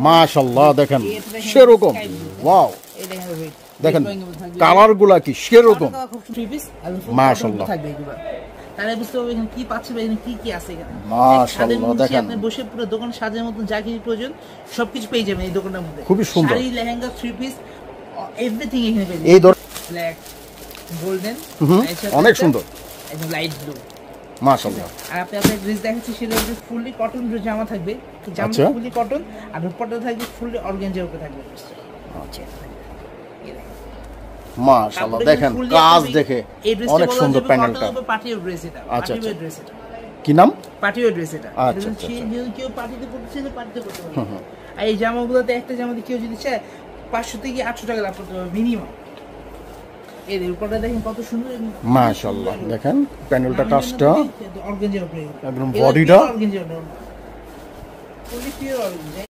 মাশাআল্লাহ দেখেন সেরকম ওয়াও দেখেন কালারগুলা কি সেরকম মাশাআল্লাহ তাহলে বুঝতে পারবেন এখানে কি পাচ্ছে বা এখানে কি কি আছে এখানে মাশাআল্লাহ দেখেন আপনি বসে পুরো দোকান সাজানোর মতন যা কিছু প্রয়োজন সবকিছু পেয়ে যাবেন এই দোকানের মধ্যে খুবই সুন্দর sari lehenga three piece everything এখানে পেয়ে যাবেন এই ব্ল্যাক গোল্ডেন অনেক সুন্দর একদম লাইট ব্লু মাশাআল্লাহ আর আপনি আপনার ড্রেস দেখাচ্ছি সেটা হচ্ছে ফুললি কটন জামা থাকবে জামা ফুললি কটন আর দুপাট্টা থাকবে ফুললি অর্গানজা উপরে থাকবে আচ্ছা মাশাআল্লাহ দেখেন কাজ দেখে অনেক সুন্দর প্যানেলটা পার্টির ড্রেস এটা আচ্ছা পার্টির ড্রেস এটা কি নাম পার্টির ড্রেস এটা আচ্ছা কেউ পার্টিতে পড়তে চাইলে পার্টিতে পড়তে পারবে আর এই জামাগুলোতে একটা জামাতে কেউ যদি চায় 500 থেকে 800 টাকা লাভ করতে পারবে মিনিমাম এর উপরটা দেখেন কত সুন্দর মাশাআল্লাহ দেখেন প্যানেলটা কাজটা অর্গানজা উপরে একদম বডিটা অর্গানজা ফুললি পিওর অর্গানজা